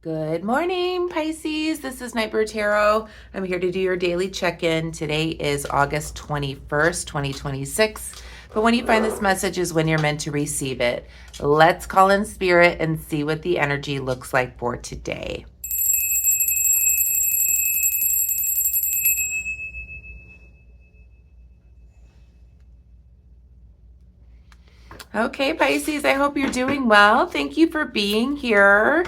Good morning, Pisces. This is Nightbird Tarot. I'm here to do your daily check-in. Today is August 21st, 2026. But when you find this message is when you're meant to receive it. Let's call in spirit and see what the energy looks like for today. Okay, Pisces, I hope you're doing well. Thank you for being here.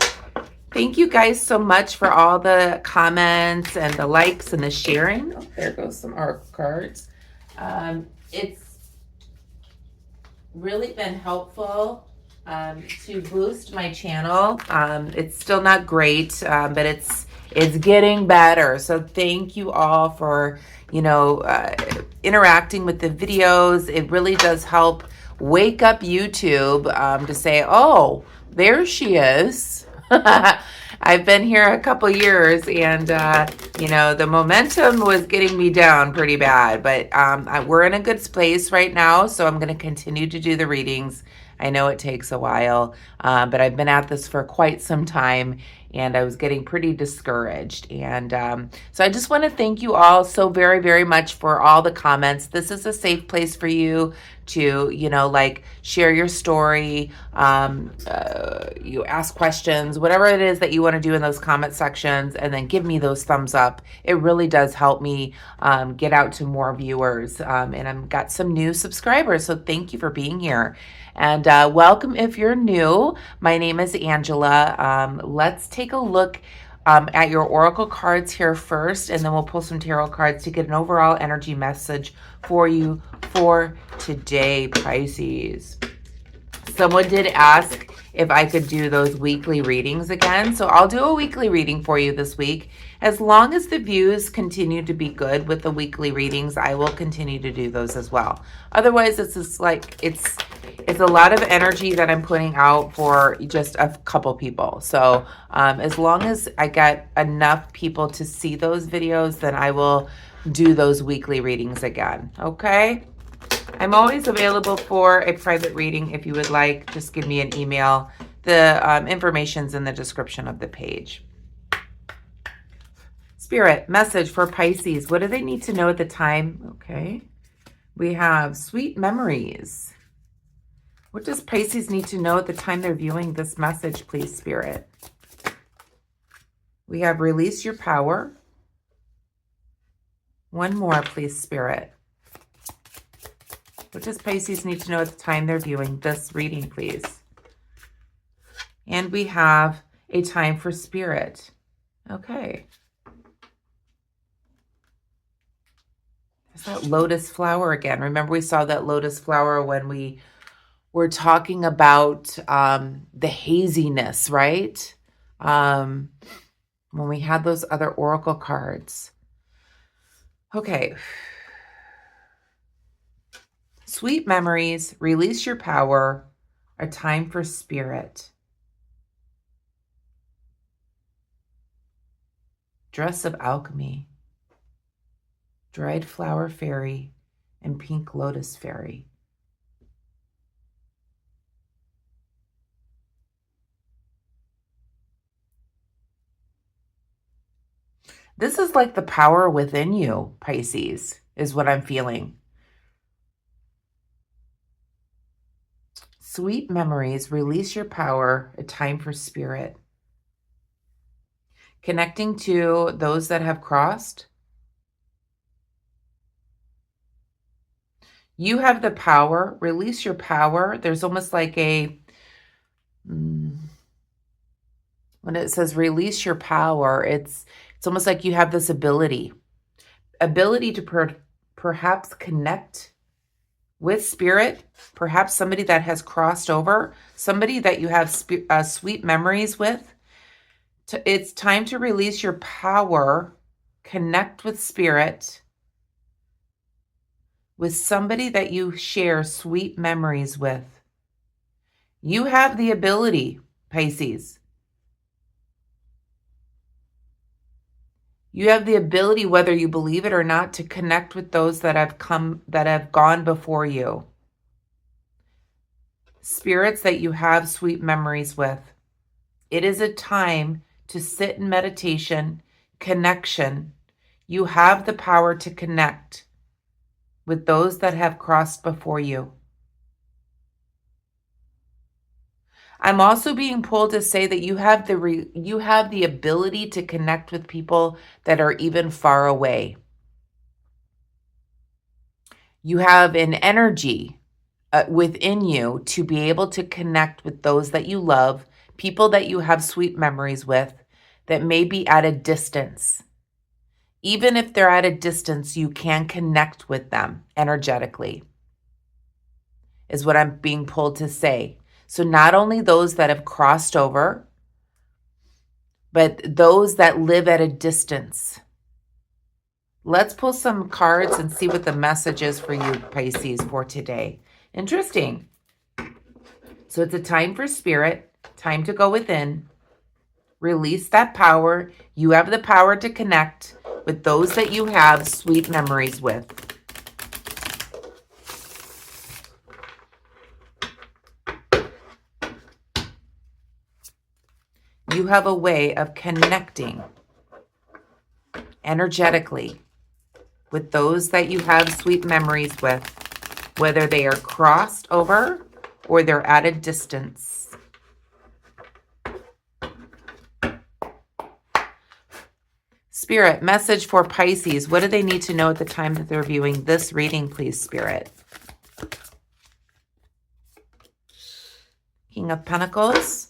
Thank you guys so much for all the comments and the likes and the sharing. Oh, there goes some oracle cards. It's really been helpful to boost my channel. It's still not great, but it's getting better. So thank you all for interacting with the videos. It really does help wake up YouTube to say, oh, there she is. I've been here a couple years and, the momentum was getting me down pretty bad, but we're in a good place right now. So I'm going to continue to do the readings. I know it takes a while, but I've been at this for quite some time and I was getting pretty discouraged. And so I just want to thank you all so very, very much for all the comments. This is a safe place for you to, share your story, you ask questions, whatever it is that you want to do in those comment sections, and then give me those thumbs up. It really does help me get out to more viewers. And I've got some new subscribers, so thank you for being here. And welcome if you're new. My name is Angela. Let's take a look at your oracle cards here first, and then we'll pull some tarot cards to get an overall energy message for you for today, Pisces. Someone did ask if I could do those weekly readings again. So I'll do a weekly reading for you this week. As long as the views continue to be good with the weekly readings, I will continue to do those as well. Otherwise, it's just like, it's a lot of energy that I'm putting out for just a couple people. So as long as I got enough people to see those videos, then I will do those weekly readings again. Okay? I'm always available for a private reading if you would like. Just give me an email. The information's in the description of the page. Spirit, message for Pisces. What do they need to know at the time? Okay. We have sweet memories. What does Pisces need to know at the time they're viewing this message, please, Spirit? We have release your power. One more, please, Spirit. What does Pisces need to know at the time they're viewing this reading, please? And we have a time for Spirit. Okay. There's that lotus flower again. Remember we saw that lotus flower when we were talking about the haziness, right? When we had those other oracle cards. Okay. Sweet memories, release your power, a time for Spirit. Dress of alchemy, dried flower fairy, and pink lotus fairy. This is like the power within you, Pisces, is what I'm feeling. Sweet memories, release your power, a time for Spirit. Connecting to those that have crossed. You have the power, release your power. There's almost like when it says release your power, it's almost like you have this ability to perhaps connect with Spirit, perhaps somebody that has crossed over, somebody that you have sweet memories with. It's time to release your power, connect with Spirit, with somebody that you share sweet memories with. You have the ability, Pisces. You have the ability, whether you believe it or not, to connect with those that have gone before you. Spirits that you have sweet memories with. It is a time to sit in meditation, connection. You have the power to connect with those that have crossed before you. I'm also being pulled to say that you have the ability to connect with people that are even far away. You have an energy within you to be able to connect with those that you love, people that you have sweet memories with, that may be at a distance. Even if they're at a distance, you can connect with them energetically, is what I'm being pulled to say. So not only those that have crossed over, but those that live at a distance. Let's pull some cards and see what the message is for you, Pisces, for today. Interesting. So it's a time for spirit, time to go within, release that power. You have the power to connect with those that you have sweet memories with. You have a way of connecting energetically with those that you have sweet memories with, whether they are crossed over or they're at a distance. Spirit, message for Pisces. What do they need to know at the time that they're viewing this reading, please, Spirit? King of Pentacles.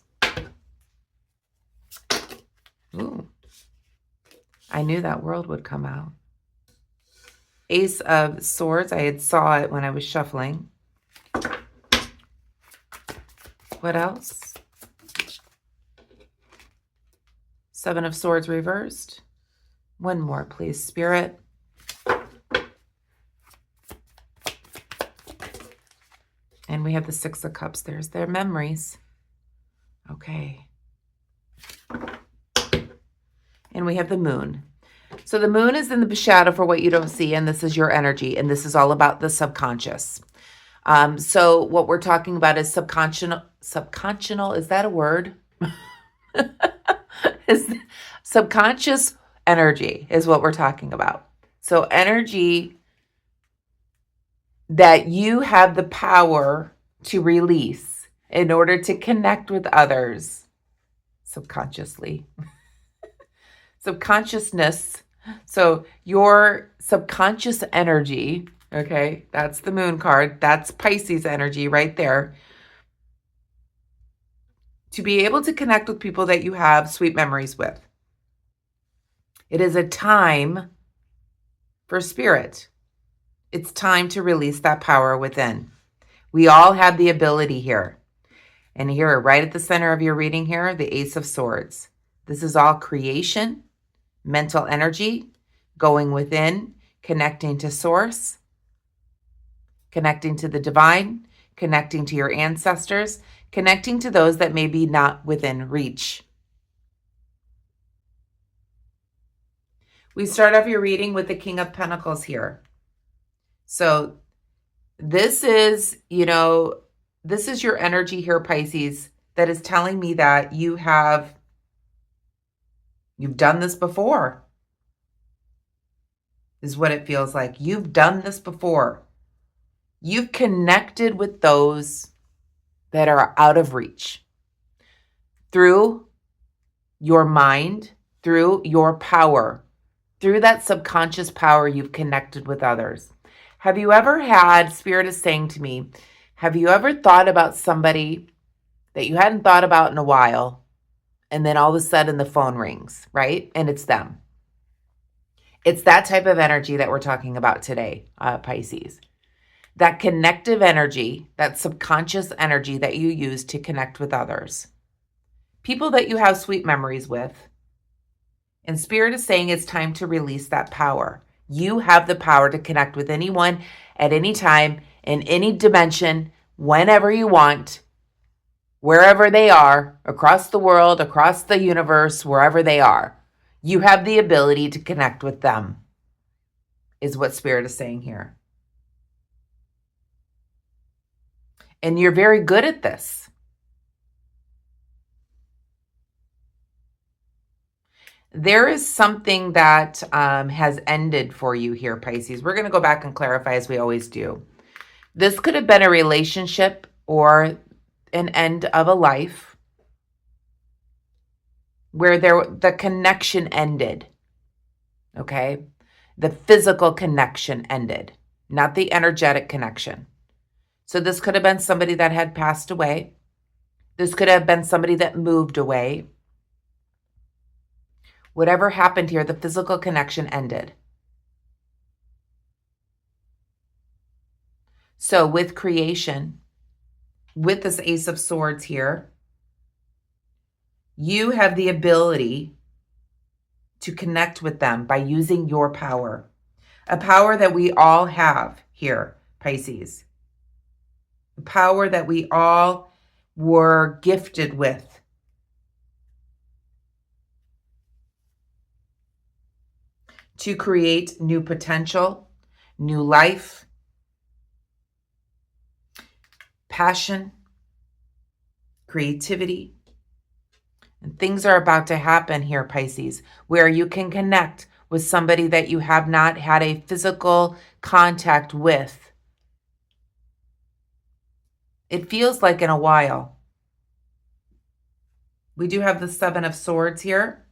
Ooh. I knew that world would come out. Ace of Swords. I had saw it when I was shuffling. What else? Seven of Swords reversed. One more, please, Spirit. And we have the Six of Cups. There's their memories. Okay. And we have the Moon. So the Moon is in the shadow for what you don't see, and this is your energy, and this is all about the subconscious. So what we're talking about is subconscious. Is that a word? Is subconscious energy is what we're talking about. So energy that you have the power to release in order to connect with others subconsciously. Subconsciousness. So your subconscious energy, okay, that's the Moon card. That's Pisces energy right there. To be able to connect with people that you have sweet memories with. It is a time for spirit. It's time to release that power within. We all have the ability here. And here, right at the center of your reading here, the Ace of Swords. This is all creation, mental energy, going within, connecting to source, connecting to the divine, connecting to your ancestors, connecting to those that may be not within reach. We start off your reading with the King of Pentacles here. So this is, this is your energy here, Pisces, that is telling me that you've done this before, is what it feels like. You've done this before. You've connected with those that are out of reach through your mind, through your power, through that subconscious power. You've connected with others. Have you ever had, Spirit is saying to me, have you ever thought about somebody that you hadn't thought about in a while, and then all of a sudden the phone rings, right? And it's them. It's that type of energy that we're talking about today, Pisces. That connective energy, that subconscious energy that you use to connect with others. People that you have sweet memories with. And Spirit is saying it's time to release that power. You have the power to connect with anyone at any time, in any dimension, whenever you want, wherever they are, across the world, across the universe, wherever they are. You have the ability to connect with them, is what Spirit is saying here. And you're very good at this. There is something that has ended for you here, Pisces. We're going to go back and clarify as we always do. This could have been a relationship or an end of a life where the connection ended, okay? The physical connection ended, not the energetic connection. So this could have been somebody that had passed away. This could have been somebody that moved away. Whatever happened here, the physical connection ended. So with creation, with this Ace of Swords here, you have the ability to connect with them by using your power. A power that we all have here, Pisces. A power that we all were gifted with. To create new potential, new life, passion, creativity. And things are about to happen here, Pisces, where you can connect with somebody that you have not had a physical contact with. It feels like in a while. We do have the Seven of Swords here.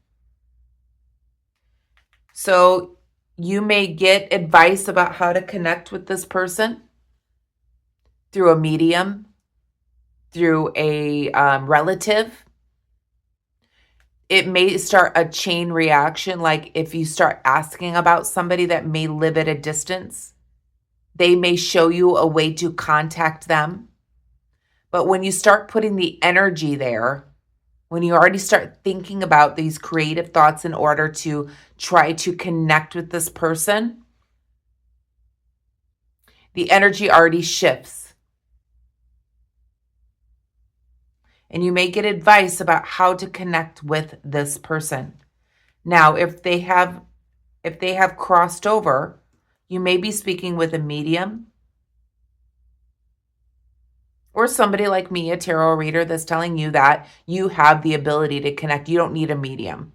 So you may get advice about how to connect with this person through a medium, through a relative. It may start a chain reaction, like if you start asking about somebody that may live at a distance, they may show you a way to contact them. But when you start putting the energy there, when you already start thinking about these creative thoughts in order to try to connect with this person, the energy already shifts. And you may get advice about how to connect with this person. Now, if they have crossed over, you may be speaking with a medium or somebody like me, a tarot reader, that's telling you that you have the ability to connect. You don't need a medium.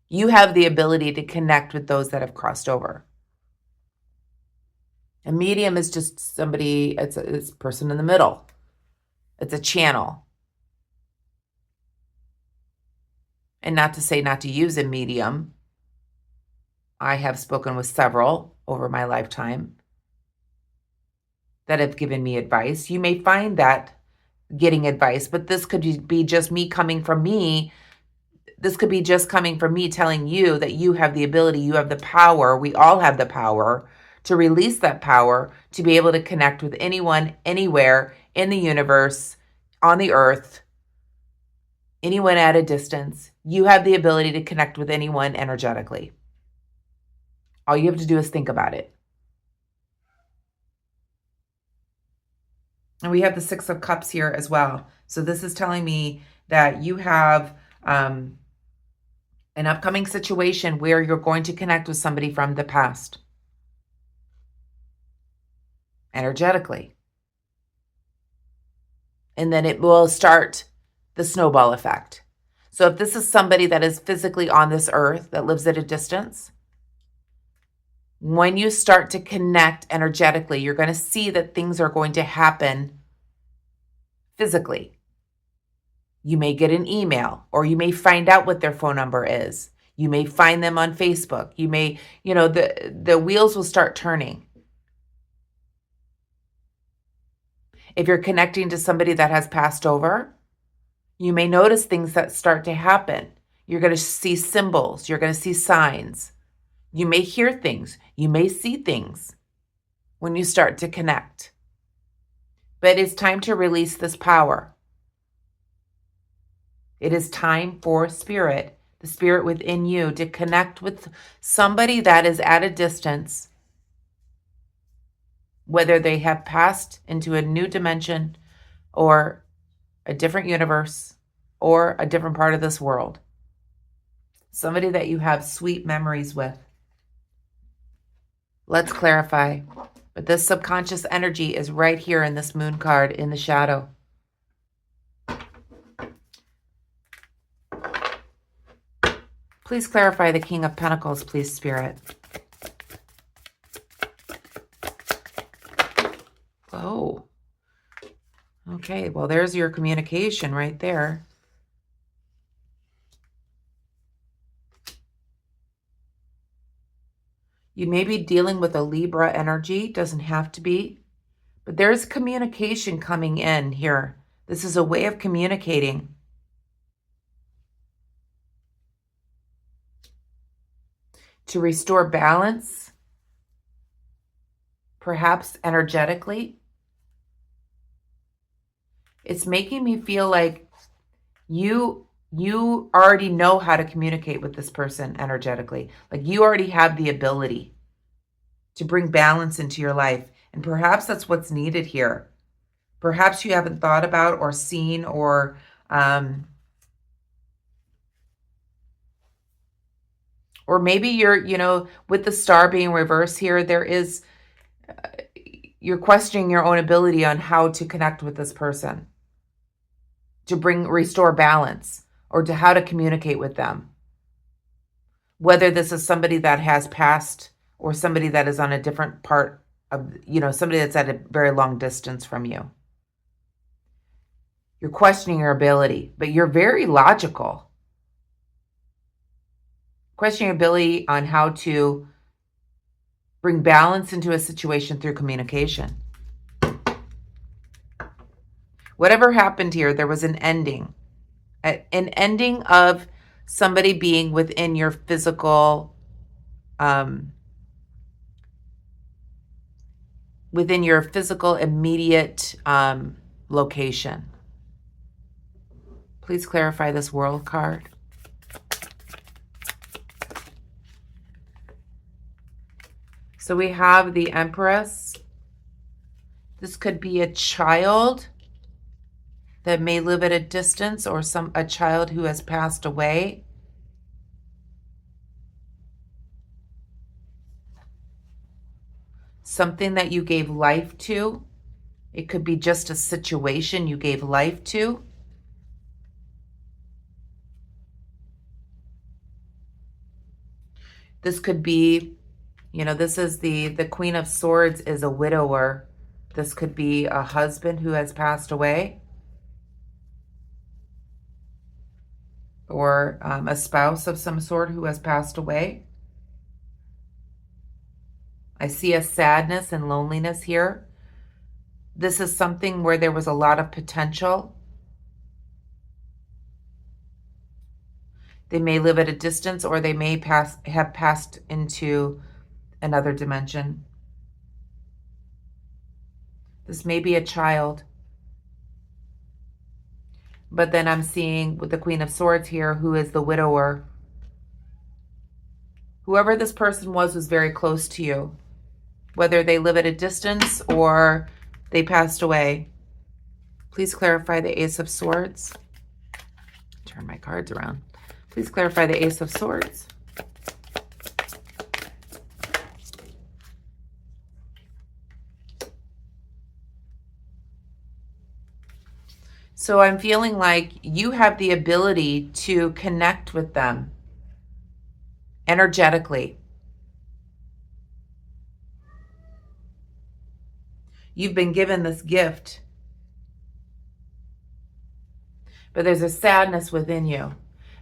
You have the ability to connect with those that have crossed over. A medium is just somebody, it's a person in the middle. It's a channel. And not to say not to use a medium. I have spoken with several over my lifetime that have given me advice. You may find that getting advice, but this could be just me coming from me. This could be just coming from me telling you that you have the ability, you have the power, we all have the power to release that power to be able to connect with anyone, anywhere in the universe, on the earth, anyone at a distance. You have the ability to connect with anyone energetically. All you have to do is think about it. And we have the Six of Cups here as well. So this is telling me that you have an upcoming situation where you're going to connect with somebody from the past. Energetically. And then it will start the snowball effect. So if this is somebody that is physically on this earth, that lives at a distance, when you start to connect energetically, you're going to see that things are going to happen physically. You may get an email, or you may find out what their phone number is. You may find them on Facebook. You may, the wheels will start turning. If you're connecting to somebody that has passed over, you may notice things that start to happen. You're going to see symbols. You're going to see signs. You may hear things. You may see things when you start to connect. But it's time to release this power. It is time for spirit, the spirit within you, to connect with somebody that is at a distance, whether they have passed into a new dimension or a different universe or a different part of this world. Somebody that you have sweet memories with. Let's clarify. But this subconscious energy is right here in this moon card in the shadow. Please clarify the King of Pentacles, please, Spirit. Oh. Okay, well, there's your communication right there. You may be dealing with a Libra energy, doesn't have to be, but there's communication coming in here. This is a way of communicating. To restore balance, perhaps energetically. It's making me feel like you already know how to communicate with this person energetically. Like you already have the ability to bring balance into your life. And perhaps that's what's needed here. Perhaps you haven't thought about or seen or maybe you're, with the star being reversed here, there is, you're questioning your own ability on how to connect with this person, to restore balance, or to how to communicate with them. Whether this is somebody that has passed or somebody that is on a different part of, somebody that's at a very long distance from you. You're questioning your ability, but you're very logical. Questioning your ability on how to bring balance into a situation through communication. Whatever happened here, there was an ending. An ending of somebody being within your physical, immediate location. Please clarify this World card. So we have the Empress. This could be a child that may live at a distance, or a child who has passed away. Something that you gave life to. It could be just a situation you gave life to. This could be, this is the Queen of Swords is a widower. This could be a husband who has passed away. Or a spouse of some sort who has passed away. I see a sadness and loneliness here. This is something where there was a lot of potential. They may live at a distance, or they may have passed into another dimension. This may be a child. But then I'm seeing with the Queen of Swords here, who is the widower. Whoever this person was very close to you. Whether they live at a distance or they passed away. Please clarify the Ace of Swords. Turn my cards around. Please clarify the Ace of Swords. So I'm feeling like you have the ability to connect with them energetically. You've been given this gift, but there's a sadness within you.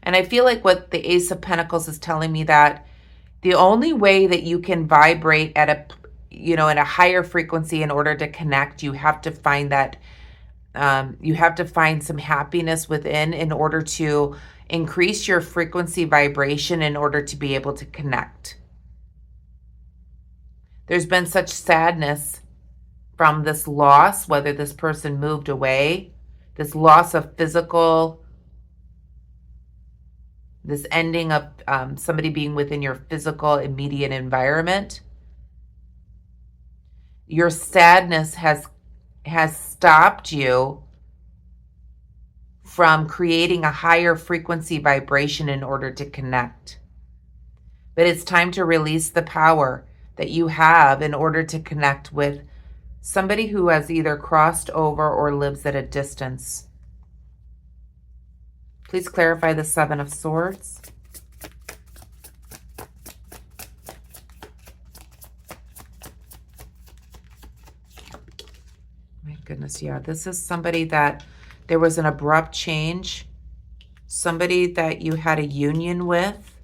And I feel like what the Ace of Pentacles is telling me, that the only way that you can vibrate at a higher frequency in order to connect, you have to find that, you have to find some happiness within in order to increase your frequency vibration in order to be able to connect. There's been such sadness from this loss, whether this person moved away, this loss of physical, this ending of somebody being within your physical immediate environment. Your sadness has stopped you from creating a higher frequency vibration in order to connect. But it's time to release the power that you have in order to connect with somebody who has either crossed over or lives at a distance. Please clarify the Seven of Swords. goodness, yeah. This is somebody that there was an abrupt change. Somebody that you had a union with.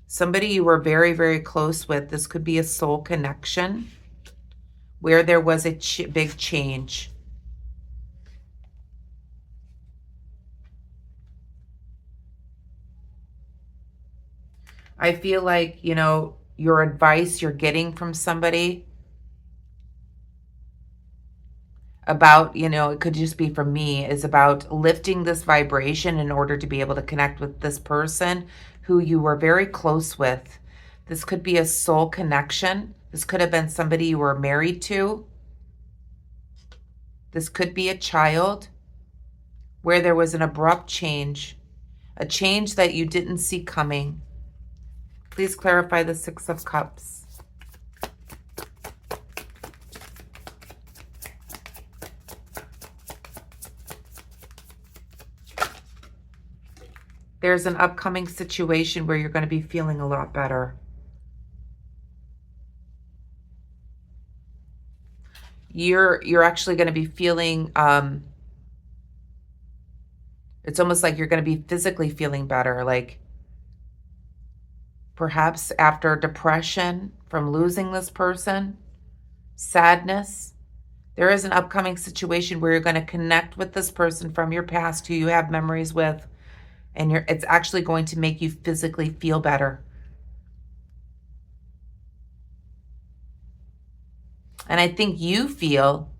Somebody you were very, very close with. This could be a soul connection where there was a big change. I feel like, you know, your advice you're getting from somebody about, you know, it could just be from me, is about lifting this vibration in order to be able to connect with this person who you were very close with. This could be a soul connection. This could have been somebody you were married to. This could be a child where there was an abrupt change, a change that you didn't see coming. Please clarify the Six of Cups. There's an upcoming situation where you're going to be feeling a lot better. You're actually going to be feeling, it's almost like you're going to be physically feeling better, like perhaps after depression from losing this person, sadness. There is an upcoming situation where you're going to connect with this person from your past who you have memories with, and it's actually going to make you physically feel better. And I think you feel,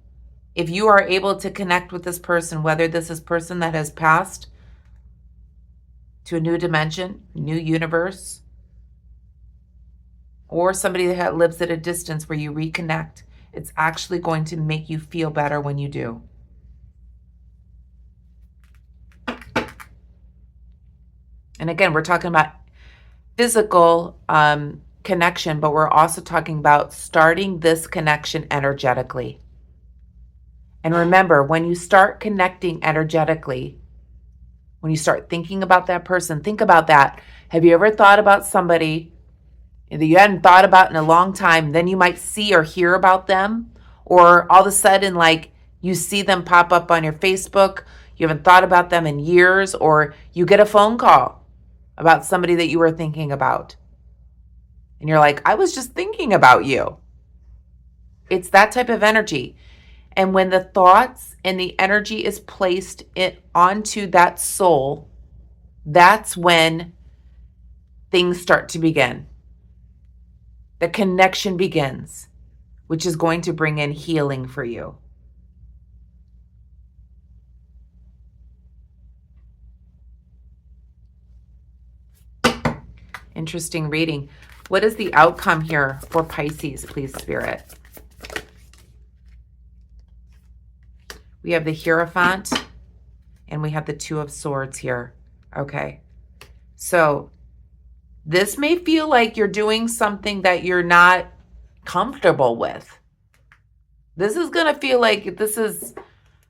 if you are able to connect with this person, whether this is a person that has passed to a new dimension, new universe, or somebody that lives at a distance where you reconnect, it's actually going to make you feel better when you do. And again, we're talking about physical connection, but we're also talking about starting this connection energetically. And remember, when you start connecting energetically, when you start thinking about that person, think about that. Have you ever thought about somebody that you hadn't thought about in a long time? Then you might see or hear about them, or all of a sudden, like, you see them pop up on your Facebook. You haven't thought about them in years, or you get a phone call about somebody that you were thinking about. And you're like, I was just thinking about you. It's that type of energy. And when the thoughts and the energy is placed onto that soul, that's when things start to begin. The connection begins, which is going to bring in healing for you. Interesting reading. What is the outcome here for Pisces, please, Spirit? We have the Hierophant and we have the Two of Swords here. Okay. So this may feel like you're doing something that you're not comfortable with. This is going to feel like this is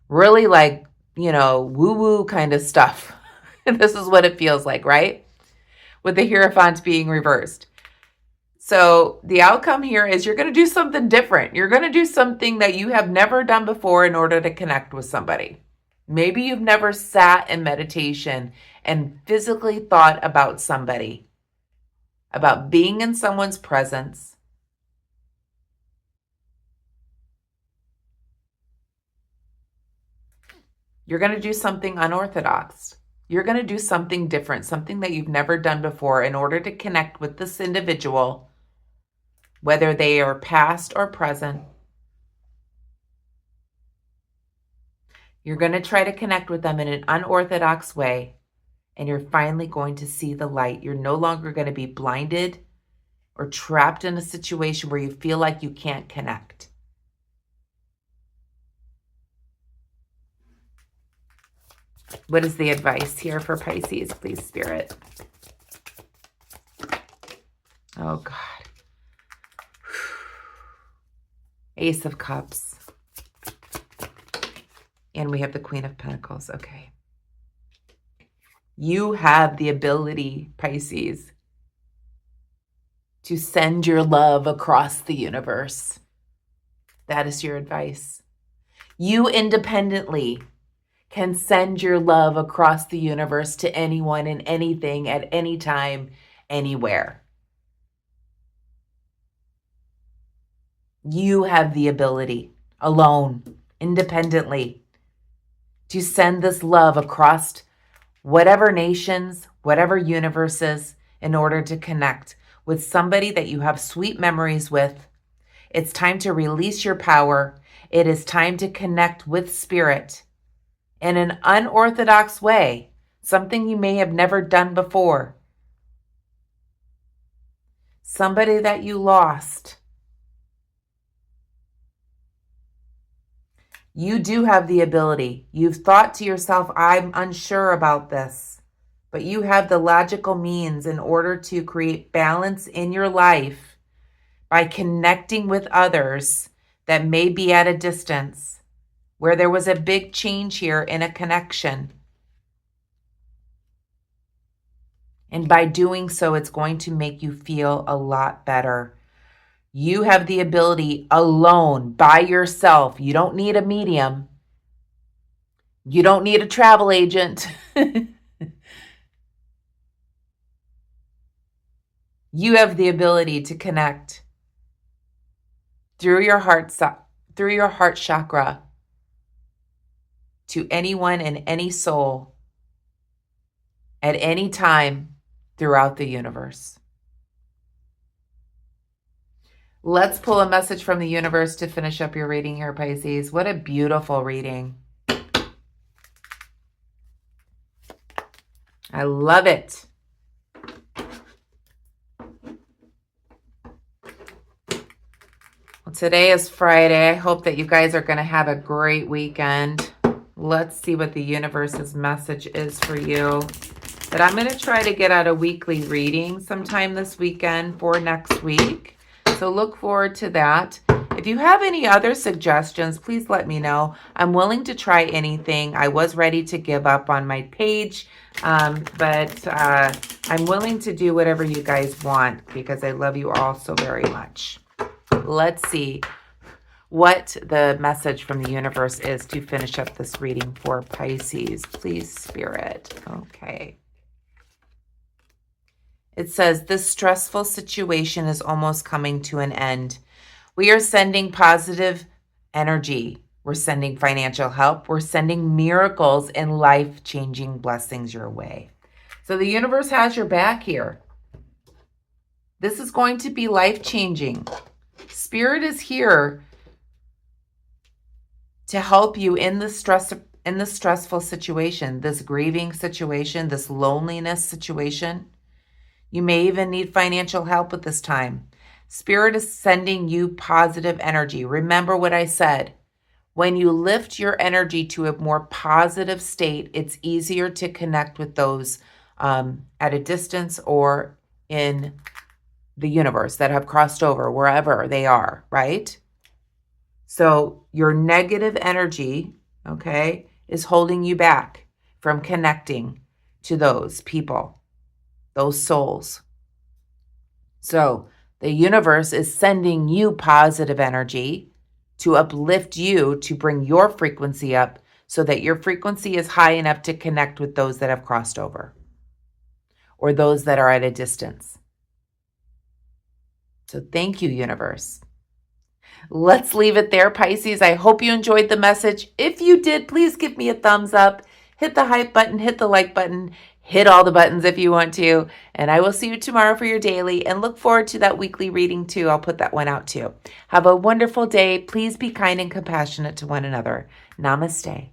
really like, you know, woo-woo kind of stuff. This is what it feels like, right? With the Hierophant being reversed. So the outcome here is you're going to do something different. You're going to do something that you have never done before in order to connect with somebody. Maybe you've never sat in meditation and physically thought about somebody, about being in someone's presence. You're going to do something unorthodox. You're going to do something different, something that you've never done before in order to connect with this individual, whether they are past or present. You're going to try to connect with them in an unorthodox way, and you're finally going to see the light. You're no longer going to be blinded or trapped in a situation where you feel like you can't connect. What is the advice here for Pisces, please, Spirit? Oh, God. Ace of Cups. And we have the Queen of Pentacles. Okay. You have the ability, Pisces, to send your love across the universe. That is your advice. You independently can send your love across the universe to anyone and anything at any time, anywhere. You have the ability, alone, independently, to send this love across whatever nations, whatever universes, in order to connect with somebody that you have sweet memories with. It's time to release your power. It is time to connect with spirit in an unorthodox way, something you may have never done before. Somebody that you lost. You do have the ability. You've thought to yourself, I'm unsure about this, but you have the logical means in order to create balance in your life by connecting with others that may be at a distance, where there was a big change here in a connection. And by doing so, it's going to make you feel a lot better. You have the ability alone, by yourself. You don't need a medium. You don't need a travel agent. You have the ability to connect through your heart chakra to anyone and any soul at any time throughout the universe. Let's pull a message from the universe to finish up your reading here, Pisces. What a beautiful reading. I love it. Well, today is Friday. I hope that you guys are going to have a great weekend. Let's see what the universe's message is for you. But I'm going to try to get out a weekly reading sometime this weekend for next week. So look forward to that. If you have any other suggestions, please let me know. I'm willing to try anything. I was ready to give up on my page, but I'm willing to do whatever you guys want because I love you all so very much. Let's see what the message from the universe is to finish up this reading for Pisces. Please, Spirit. Okay. It says, this stressful situation is almost coming to an end. We are sending positive energy. We're sending financial help. We're sending miracles and life-changing blessings your way. So the universe has your back here. This is going to be life-changing. Spirit is here to help you in the stressful situation, this grieving situation, this loneliness situation. You may even need financial help at this time. Spirit is sending you positive energy. Remember what I said. When you lift your energy to a more positive state, it's easier to connect with those at a distance or in the universe that have crossed over, wherever they are, right? So your negative energy, okay, is holding you back from connecting to those people, those souls. So the universe is sending you positive energy to uplift you, to bring your frequency up so that your frequency is high enough to connect with those that have crossed over or those that are at a distance. So thank you, universe. Let's leave it there, Pisces. I hope you enjoyed the message. If you did, please give me a thumbs up. Hit the hype button, hit the like button, hit all the buttons if you want to. And I will see you tomorrow for your daily and look forward to that weekly reading too. I'll put that one out too. Have a wonderful day. Please be kind and compassionate to one another. Namaste.